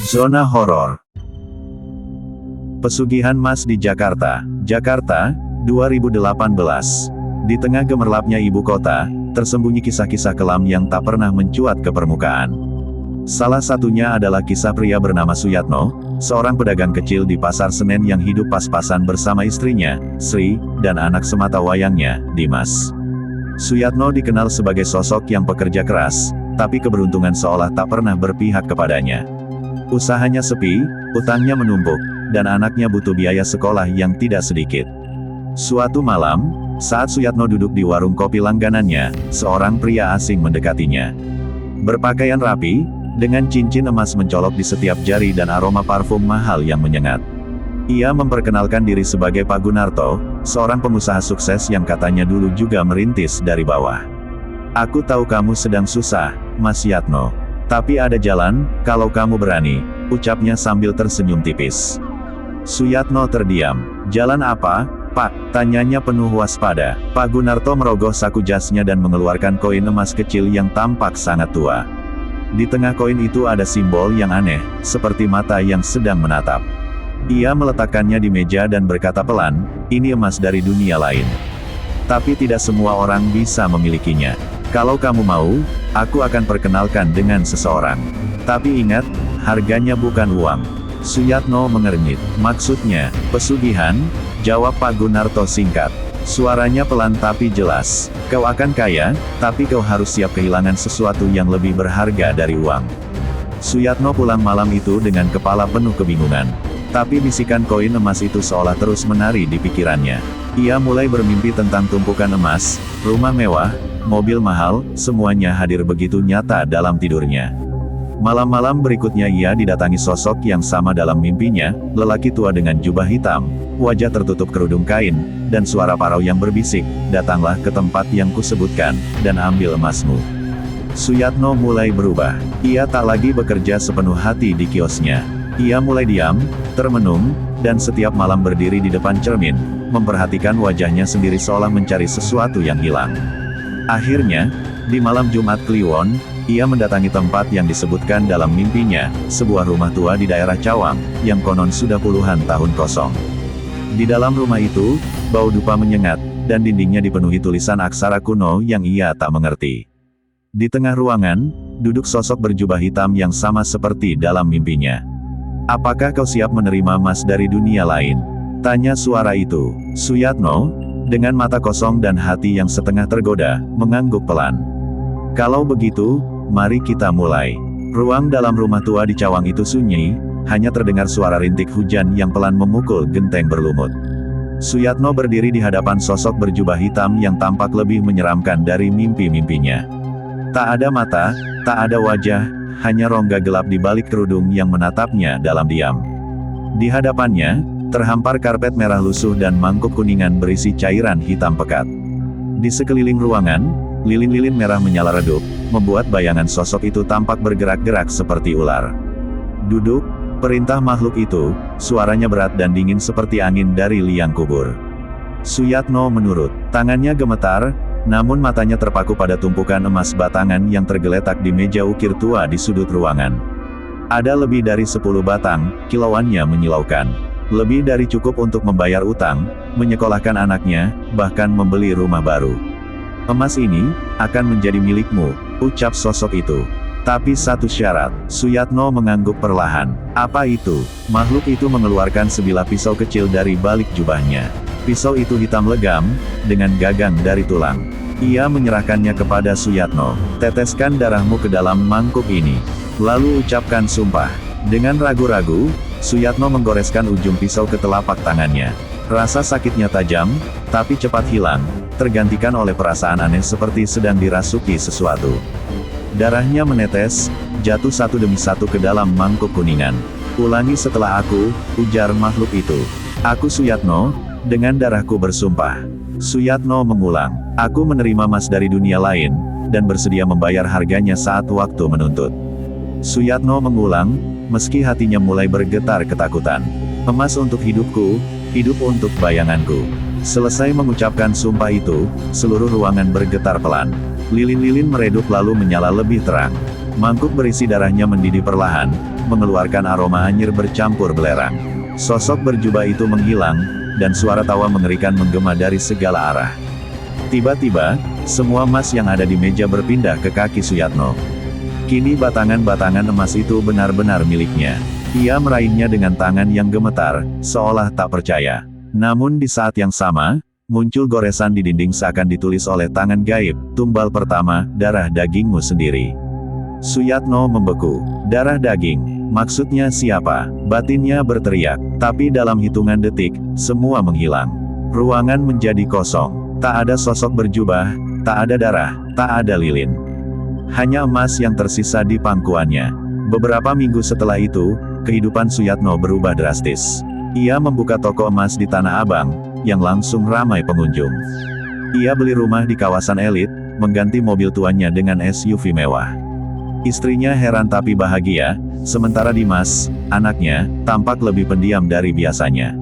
Zona horor. Pesugihan emas di Jakarta, 2018. Di tengah gemerlapnya ibu kota, tersembunyi kisah-kisah kelam yang tak pernah mencuat ke permukaan. Salah satunya adalah kisah pria bernama Suyatno, seorang pedagang kecil di Pasar Senen yang hidup pas-pasan bersama istrinya, Sri, dan anak semata wayangnya, Dimas. Suyatno dikenal sebagai sosok yang pekerja keras, tapi keberuntungan seolah tak pernah berpihak kepadanya. Usahanya sepi, utangnya menumpuk, dan anaknya butuh biaya sekolah yang tidak sedikit. Suatu malam, saat Suyatno duduk di warung kopi langganannya, seorang pria asing mendekatinya. Berpakaian rapi, dengan cincin emas mencolok di setiap jari dan aroma parfum mahal yang menyengat. Ia memperkenalkan diri sebagai Pak Gunarto, seorang pengusaha sukses yang katanya dulu juga merintis dari bawah. "Aku tahu kamu sedang susah, Mas Yatno. Tapi ada jalan, kalau kamu berani," ucapnya sambil tersenyum tipis. Suyatno terdiam. "Jalan apa, Pak?" tanyanya penuh waspada. Pak Gunarto merogoh saku jasnya dan mengeluarkan koin emas kecil yang tampak sangat tua. Di tengah koin itu ada simbol yang aneh, seperti mata yang sedang menatap. Ia meletakkannya di meja dan berkata pelan, "Ini emas dari dunia lain. Tapi tidak semua orang bisa memilikinya. Kalau kamu mau, aku akan perkenalkan dengan seseorang. Tapi ingat, harganya bukan uang." Suyatno mengernyit. "Maksudnya, pesugihan?" jawab Pak Gunarto singkat. Suaranya pelan tapi jelas. "Kau akan kaya, tapi kau harus siap kehilangan sesuatu yang lebih berharga dari uang." Suyatno pulang malam itu dengan kepala penuh kebingungan. Tapi bisikan koin emas itu seolah terus menari di pikirannya. Ia mulai bermimpi tentang tumpukan emas, rumah mewah, mobil mahal, semuanya hadir begitu nyata dalam tidurnya. Malam-malam berikutnya ia didatangi sosok yang sama dalam mimpinya, lelaki tua dengan jubah hitam, wajah tertutup kerudung kain, dan suara parau yang berbisik, "Datanglah ke tempat yang kusebutkan, dan ambil emasmu." Suyatno mulai berubah. Ia tak lagi bekerja sepenuh hati di kiosnya. Ia mulai diam, termenung, dan setiap malam berdiri di depan cermin, memperhatikan wajahnya sendiri seolah mencari sesuatu yang hilang. Akhirnya, di malam Jumat Kliwon, ia mendatangi tempat yang disebutkan dalam mimpinya, sebuah rumah tua di daerah Cawang, yang konon sudah puluhan tahun kosong. Di dalam rumah itu, bau dupa menyengat, dan dindingnya dipenuhi tulisan aksara kuno yang ia tak mengerti. Di tengah ruangan, duduk sosok berjubah hitam yang sama seperti dalam mimpinya. "Apakah kau siap menerima emas dari dunia lain?" tanya suara itu. Suyatno, dengan mata kosong dan hati yang setengah tergoda, mengangguk pelan. "Kalau begitu, mari kita mulai." Ruang dalam rumah tua di Cawang itu sunyi, hanya terdengar suara rintik hujan yang pelan memukul genteng berlumut. Suyatno berdiri di hadapan sosok berjubah hitam yang tampak lebih menyeramkan dari mimpi-mimpinya. Tak ada mata, tak ada wajah, hanya rongga gelap di balik kerudung yang menatapnya dalam diam. Di hadapannya, terhampar karpet merah lusuh dan mangkuk kuningan berisi cairan hitam pekat. Di sekeliling ruangan, lilin-lilin merah menyala redup, membuat bayangan sosok itu tampak bergerak-gerak seperti ular. "Duduk," perintah makhluk itu, suaranya berat dan dingin seperti angin dari liang kubur. Suyatno menurut. Tangannya gemetar, namun matanya terpaku pada tumpukan emas batangan yang tergeletak di meja ukir tua di sudut ruangan. Ada lebih dari 10 batang, kilauannya menyilaukan. Lebih dari cukup untuk membayar utang, menyekolahkan anaknya, bahkan membeli rumah baru. "Emas ini akan menjadi milikmu," ucap sosok itu. "Tapi satu syarat." Suyatno mengangguk perlahan. "Apa itu?" Makhluk itu mengeluarkan sebilah pisau kecil dari balik jubahnya. Pisau itu hitam legam, dengan gagang dari tulang. Ia menyerahkannya kepada Suyatno. "Teteskan darahmu ke dalam mangkuk ini. Lalu ucapkan sumpah." Dengan ragu-ragu, Suyatno menggoreskan ujung pisau ke telapak tangannya. Rasa sakitnya tajam, tapi cepat hilang, tergantikan oleh perasaan aneh seperti sedang dirasuki sesuatu. Darahnya menetes, jatuh satu demi satu ke dalam mangkuk kuningan. "Ulangi setelah aku," ujar makhluk itu. "Aku Suyatno, dengan darahku bersumpah." Suyatno mengulang. "Aku menerima emas dari dunia lain, dan bersedia membayar harganya saat waktu menuntut." Suyatno mengulang, meski hatinya mulai bergetar ketakutan. "Emas untuk hidupku, hidup untuk bayanganku." Selesai mengucapkan sumpah itu, seluruh ruangan bergetar pelan. Lilin-lilin meredup lalu menyala lebih terang. Mangkuk berisi darahnya mendidih perlahan, mengeluarkan aroma anyir bercampur belerang. Sosok berjubah itu menghilang, dan suara tawa mengerikan menggema dari segala arah. Tiba-tiba, semua emas yang ada di meja berpindah ke kaki Suyatno. Kini batangan-batangan emas itu benar-benar miliknya. Ia meraihnya dengan tangan yang gemetar, seolah tak percaya. Namun di saat yang sama, muncul goresan di dinding seakan ditulis oleh tangan gaib, tumbal pertama, darah dagingmu sendiri. Suyatno membeku. Darah daging, maksudnya siapa? Batinnya berteriak, tapi dalam hitungan detik, semua menghilang. Ruangan menjadi kosong. Tak ada sosok berjubah, tak ada darah, tak ada lilin. Hanya emas yang tersisa di pangkuannya. Beberapa minggu setelah itu, kehidupan Suyatno berubah drastis. Ia membuka toko emas di Tanah Abang, yang langsung ramai pengunjung. Ia beli rumah di kawasan elit, mengganti mobil tuannya dengan SUV mewah. Istrinya heran tapi bahagia, sementara Dimas, anaknya, tampak lebih pendiam dari biasanya.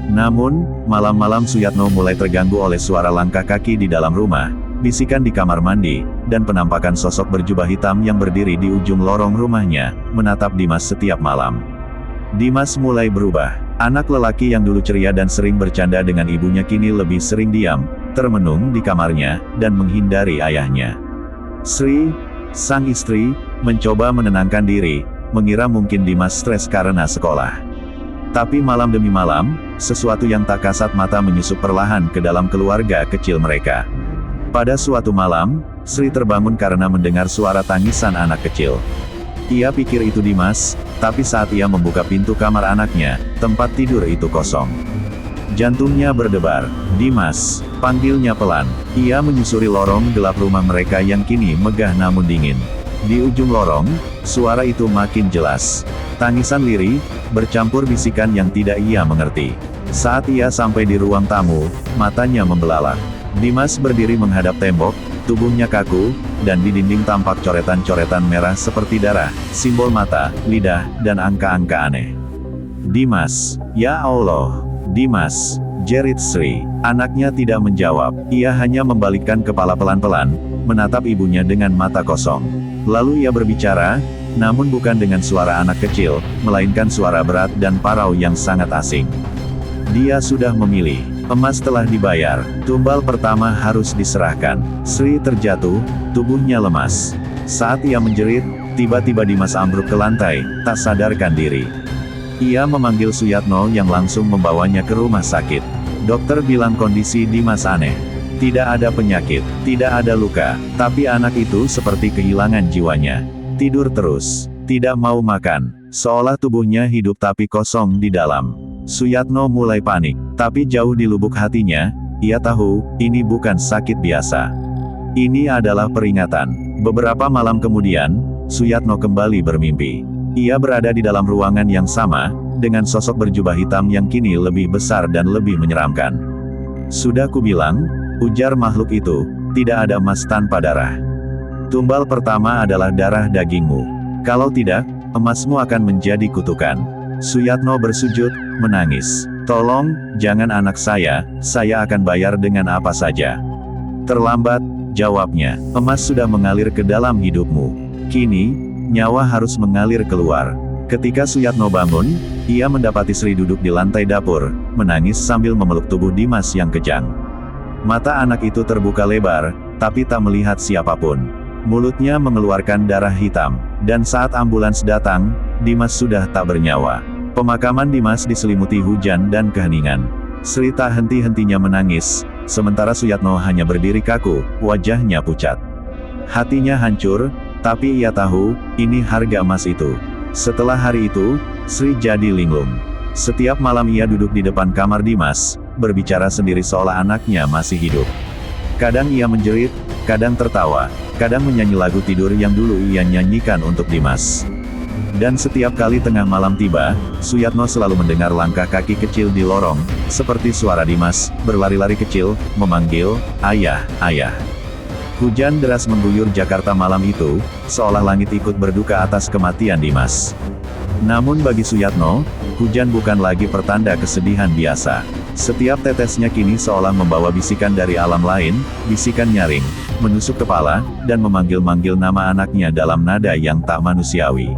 Namun, malam-malam Suyatno mulai terganggu oleh suara langkah kaki di dalam rumah, bisikan di kamar mandi, dan penampakan sosok berjubah hitam yang berdiri di ujung lorong rumahnya, menatap Dimas setiap malam. Dimas mulai berubah. Anak lelaki yang dulu ceria dan sering bercanda dengan ibunya kini lebih sering diam, termenung di kamarnya, dan menghindari ayahnya. Sri, sang istri, mencoba menenangkan diri, mengira mungkin Dimas stres karena sekolah. Tapi malam demi malam, sesuatu yang tak kasat mata menyusup perlahan ke dalam keluarga kecil mereka. Pada suatu malam, Sri terbangun karena mendengar suara tangisan anak kecil. Ia pikir itu Dimas, tapi saat ia membuka pintu kamar anaknya, tempat tidur itu kosong. Jantungnya berdebar. Dimas, panggilnya pelan. Ia menyusuri lorong gelap rumah mereka yang kini megah namun dingin. Di ujung lorong, suara itu makin jelas. Tangisan lirih, bercampur bisikan yang tidak ia mengerti. Saat ia sampai di ruang tamu, matanya membelalak. Dimas berdiri menghadap tembok, tubuhnya kaku, dan di dinding tampak coretan-coretan merah seperti darah, simbol mata, lidah, dan angka-angka aneh. Dimas, ya Allah, Dimas, jerit Sri. Anaknya tidak menjawab, ia hanya membalikkan kepala pelan-pelan, menatap ibunya dengan mata kosong. Lalu ia berbicara, namun bukan dengan suara anak kecil, melainkan suara berat dan parau yang sangat asing. Dia sudah memilih. Emas telah dibayar, tumbal pertama harus diserahkan. Sri terjatuh, tubuhnya lemas. Saat ia menjerit, tiba-tiba Dimas ambruk ke lantai, tak sadarkan diri. Ia memanggil Suyatno yang langsung membawanya ke rumah sakit. Dokter bilang kondisi Dimas aneh. Tidak ada penyakit, tidak ada luka, tapi anak itu seperti kehilangan jiwanya. Tidur terus, tidak mau makan, seolah tubuhnya hidup tapi kosong di dalam. Suyatno mulai panik, tapi jauh di lubuk hatinya, ia tahu, ini bukan sakit biasa. Ini adalah peringatan. Beberapa malam kemudian, Suyatno kembali bermimpi. Ia berada di dalam ruangan yang sama, dengan sosok berjubah hitam yang kini lebih besar dan lebih menyeramkan. Sudah kubilang, ujar makhluk itu, tidak ada emas tanpa darah. Tumbal pertama adalah darah dagingmu. Kalau tidak, emasmu akan menjadi kutukan. Suyatno bersujud, menangis. Tolong, jangan anak saya akan bayar dengan apa saja. Terlambat, jawabnya, emas sudah mengalir ke dalam hidupmu. Kini, nyawa harus mengalir keluar. Ketika Suyatno bangun, ia mendapati Sri duduk di lantai dapur, menangis sambil memeluk tubuh Dimas yang kejang. Mata anak itu terbuka lebar, tapi tak melihat siapapun. Mulutnya mengeluarkan darah hitam, dan saat ambulans datang, Dimas sudah tak bernyawa. Pemakaman Dimas diselimuti hujan dan keheningan. Sri tak henti-hentinya menangis, sementara Suyatno hanya berdiri kaku, wajahnya pucat. Hatinya hancur, tapi ia tahu, ini harga emas itu. Setelah hari itu, Sri jadi linglung. Setiap malam ia duduk di depan kamar Dimas, berbicara sendiri seolah anaknya masih hidup. Kadang ia menjerit, kadang tertawa, kadang menyanyi lagu tidur yang dulu ia nyanyikan untuk Dimas. Dan setiap kali tengah malam tiba, Suyatno selalu mendengar langkah kaki kecil di lorong, seperti suara Dimas, berlari-lari kecil, memanggil, "Ayah, ayah." Hujan deras mengguyur Jakarta malam itu, seolah langit ikut berduka atas kematian Dimas. Namun bagi Suyatno, hujan bukan lagi pertanda kesedihan biasa. Setiap tetesnya kini seolah membawa bisikan dari alam lain, bisikan nyaring, menusuk kepala, dan memanggil-manggil nama anaknya dalam nada yang tak manusiawi.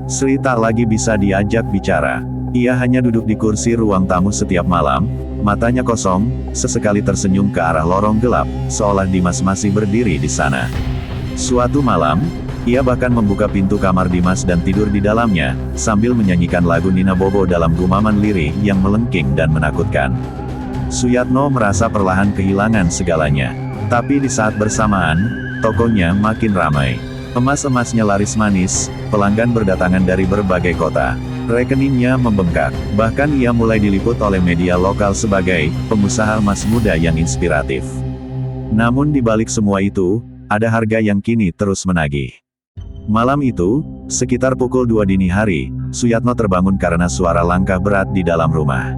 Sri tak lagi bisa diajak bicara. Ia hanya duduk di kursi ruang tamu setiap malam, matanya kosong, sesekali tersenyum ke arah lorong gelap, seolah Dimas masih berdiri di sana. Suatu malam, ia bahkan membuka pintu kamar Dimas dan tidur di dalamnya, sambil menyanyikan lagu Nina Bobo dalam gumaman lirih yang melengking dan menakutkan. Suyatno merasa perlahan kehilangan segalanya. Tapi di saat bersamaan, tokonya makin ramai. Emas-emasnya laris manis, pelanggan berdatangan dari berbagai kota. Rekeningnya membengkak, bahkan ia mulai diliput oleh media lokal sebagai pengusaha emas muda yang inspiratif. Namun di balik semua itu, ada harga yang kini terus menagih. Malam itu, sekitar pukul 2 dini hari, Suyatno terbangun karena suara langkah berat di dalam rumah.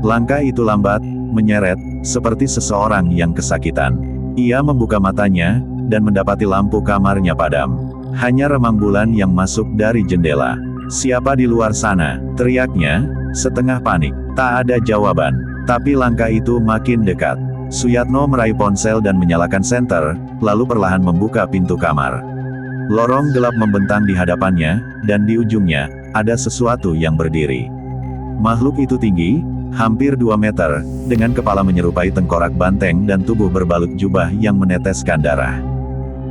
Langkah itu lambat, menyeret, seperti seseorang yang kesakitan. Ia membuka matanya, dan mendapati lampu kamarnya padam. Hanya remang bulan yang masuk dari jendela. "Siapa di luar sana?" teriaknya, setengah panik. Tak ada jawaban, tapi langkah itu makin dekat. Suyatno meraih ponsel dan menyalakan senter, lalu perlahan membuka pintu kamar. Lorong gelap membentang di hadapannya, dan di ujungnya, ada sesuatu yang berdiri. Makhluk itu tinggi, hampir 2 meter, dengan kepala menyerupai tengkorak banteng dan tubuh berbalut jubah yang meneteskan darah.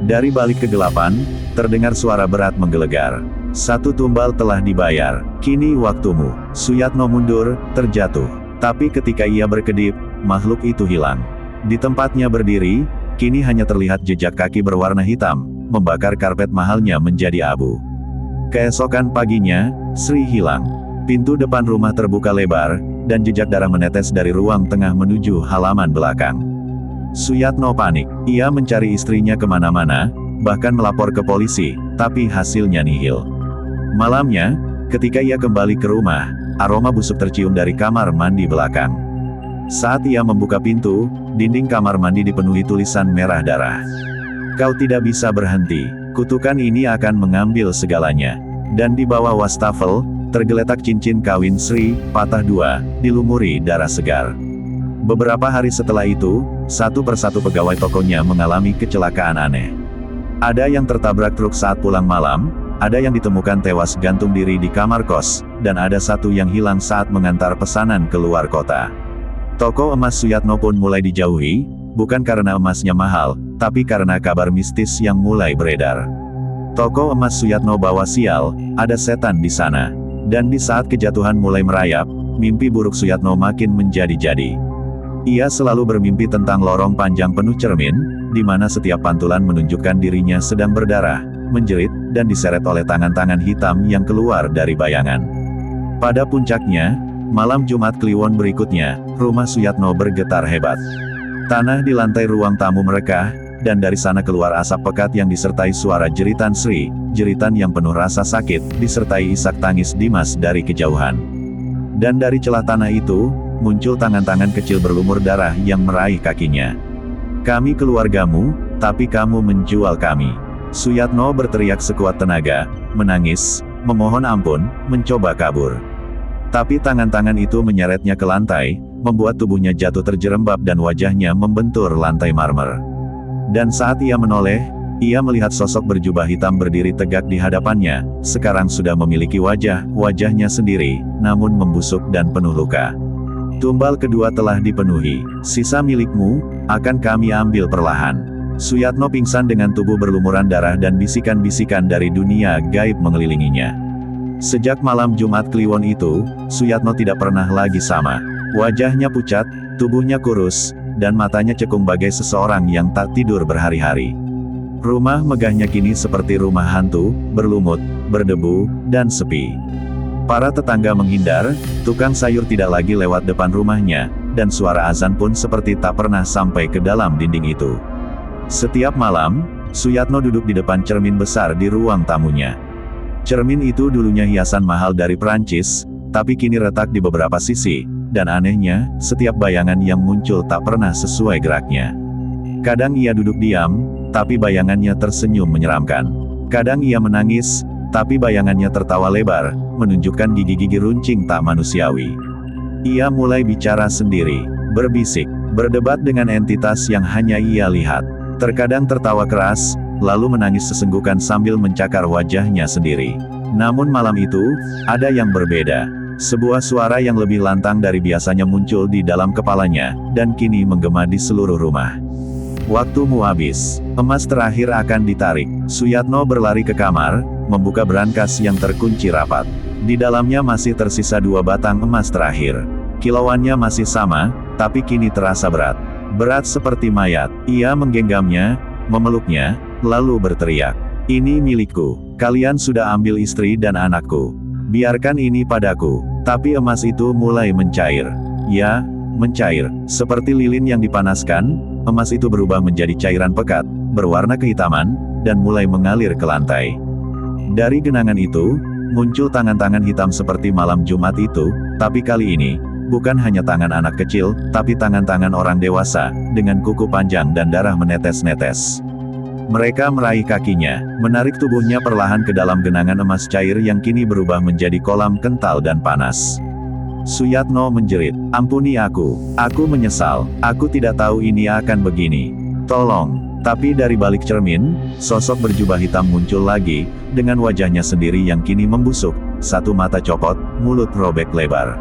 Dari balik kegelapan, terdengar suara berat menggelegar. "Satu tumbal telah dibayar, kini waktumu." Suyatno mundur, terjatuh. Tapi ketika ia berkedip, makhluk itu hilang. Di tempatnya berdiri, kini hanya terlihat jejak kaki berwarna hitam, membakar karpet mahalnya menjadi abu. Keesokan paginya, Sri hilang. Pintu depan rumah terbuka lebar, dan jejak darah menetes dari ruang tengah menuju halaman belakang. Suyatno panik. Ia mencari istrinya kemana-mana, bahkan melapor ke polisi, tapi hasilnya nihil. Malamnya, ketika ia kembali ke rumah, aroma busuk tercium dari kamar mandi belakang. Saat ia membuka pintu, dinding kamar mandi dipenuhi tulisan merah darah. "Kau tidak bisa berhenti, kutukan ini akan mengambil segalanya." Dan di bawah wastafel, tergeletak cincin kawin Sri, patah 2, dilumuri darah segar. Beberapa hari setelah itu, satu persatu pegawai tokonya mengalami kecelakaan aneh. Ada yang tertabrak truk saat pulang malam, ada yang ditemukan tewas gantung diri di kamar kos, dan ada satu yang hilang saat mengantar pesanan keluar kota. Toko emas Suyatno pun mulai dijauhi, bukan karena emasnya mahal, tapi karena kabar mistis yang mulai beredar. Toko emas Suyatno bawa sial, ada setan di sana. Dan di saat kejatuhan mulai merayap, mimpi buruk Suyatno makin menjadi-jadi. Ia selalu bermimpi tentang lorong panjang penuh cermin, di mana setiap pantulan menunjukkan dirinya sedang berdarah, menjerit, dan diseret oleh tangan-tangan hitam yang keluar dari bayangan. Pada puncaknya, malam Jumat Kliwon berikutnya, rumah Suyatno bergetar hebat. Tanah di lantai ruang tamu merekah, dan dari sana keluar asap pekat yang disertai suara jeritan Sri, jeritan yang penuh rasa sakit, disertai isak tangis Dimas dari kejauhan. Dan dari celah tanah itu, muncul tangan-tangan kecil berlumur darah yang meraih kakinya. "Kami keluargamu, tapi kamu menjual kami." Suyatno berteriak sekuat tenaga, menangis, memohon ampun, mencoba kabur. Tapi tangan-tangan itu menyeretnya ke lantai, membuat tubuhnya jatuh terjerembab dan wajahnya membentur lantai marmer. Dan saat ia menoleh, ia melihat sosok berjubah hitam berdiri tegak di hadapannya, sekarang sudah memiliki wajahnya sendiri, namun membusuk dan penuh luka. "Tumbal kedua telah dipenuhi, sisa milikmu, akan kami ambil perlahan." Suyatno pingsan dengan tubuh berlumuran darah dan bisikan-bisikan dari dunia gaib mengelilinginya. Sejak malam Jumat Kliwon itu, Suyatno tidak pernah lagi sama. Wajahnya pucat, tubuhnya kurus, dan matanya cekung bagai seseorang yang tak tidur berhari-hari. Rumah megahnya kini seperti rumah hantu, berlumut, berdebu, dan sepi. Para tetangga menghindar, tukang sayur tidak lagi lewat depan rumahnya, dan suara azan pun seperti tak pernah sampai ke dalam dinding itu. Setiap malam, Suyatno duduk di depan cermin besar di ruang tamunya. Cermin itu dulunya hiasan mahal dari Prancis, tapi kini retak di beberapa sisi, dan anehnya, setiap bayangan yang muncul tak pernah sesuai geraknya. Kadang ia duduk diam, tapi bayangannya tersenyum menyeramkan. Kadang ia menangis, tapi bayangannya tertawa lebar, menunjukkan gigi-gigi runcing tak manusiawi. Ia mulai bicara sendiri, berbisik, berdebat dengan entitas yang hanya ia lihat. Terkadang tertawa keras, lalu menangis sesenggukan sambil mencakar wajahnya sendiri. Namun malam itu, ada yang berbeda. Sebuah suara yang lebih lantang dari biasanya muncul di dalam kepalanya, dan kini menggema di seluruh rumah. Waktumu habis. Emas terakhir akan ditarik. Suyatno berlari ke kamar, membuka brankas yang terkunci rapat. Di dalamnya masih tersisa 2 batang emas terakhir. Kilauannya masih sama, tapi kini terasa berat. Berat seperti mayat. Ia menggenggamnya, memeluknya, lalu berteriak. Ini milikku. Kalian sudah ambil istri dan anakku. Biarkan ini padaku. Tapi emas itu mulai mencair. Ya, mencair. Seperti lilin yang dipanaskan, emas itu berubah menjadi cairan pekat, berwarna kehitaman, dan mulai mengalir ke lantai. Dari genangan itu, muncul tangan-tangan hitam seperti malam Jumat itu, tapi kali ini, bukan hanya tangan anak kecil, tapi tangan-tangan orang dewasa, dengan kuku panjang dan darah menetes-netes. Mereka meraih kakinya, menarik tubuhnya perlahan ke dalam genangan emas cair yang kini berubah menjadi kolam kental dan panas. Suyatno menjerit, "Ampuni aku menyesal, aku tidak tahu ini akan begini. Tolong." Tapi dari balik cermin, sosok berjubah hitam muncul lagi, dengan wajahnya sendiri yang kini membusuk, satu mata copot, mulut robek lebar.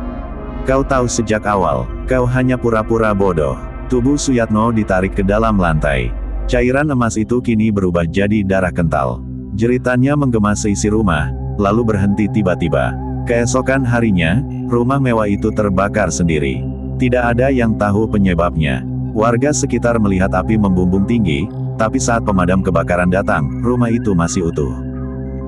"Kau tahu sejak awal, kau hanya pura-pura bodoh." Tubuh Suyatno ditarik ke dalam lantai. Cairan emas itu kini berubah jadi darah kental. Jeritannya menggema seisi rumah, lalu berhenti tiba-tiba. Keesokan harinya, rumah mewah itu terbakar sendiri. Tidak ada yang tahu penyebabnya. Warga sekitar melihat api membumbung tinggi, tapi saat pemadam kebakaran datang, rumah itu masih utuh.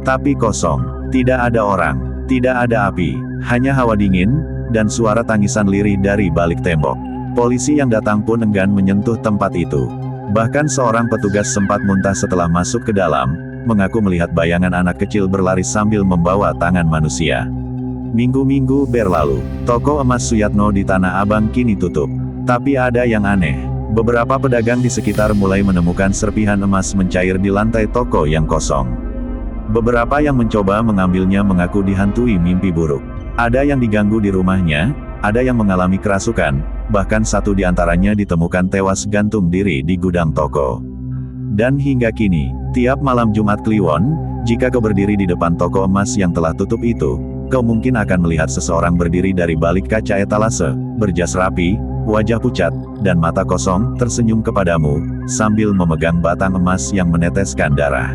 Tapi kosong. Tidak ada orang, tidak ada api, hanya hawa dingin, dan suara tangisan lirih dari balik tembok. Polisi yang datang pun enggan menyentuh tempat itu. Bahkan seorang petugas sempat muntah setelah masuk ke dalam, mengaku melihat bayangan anak kecil berlari sambil membawa tangan manusia. Minggu-minggu berlalu, toko emas Suyatno di Tanah Abang kini tutup. Tapi ada yang aneh. Beberapa pedagang di sekitar mulai menemukan serpihan emas mencair di lantai toko yang kosong. Beberapa yang mencoba mengambilnya mengaku dihantui mimpi buruk. Ada yang diganggu di rumahnya, ada yang mengalami kerasukan, bahkan satu di antaranya ditemukan tewas gantung diri di gudang toko. Dan hingga kini, tiap malam Jumat Kliwon, jika kau berdiri di depan toko emas yang telah tutup itu, kau mungkin akan melihat seseorang berdiri dari balik kaca etalase, berjas rapi, wajah pucat, dan mata kosong, tersenyum kepadamu, sambil memegang batang emas yang meneteskan darah.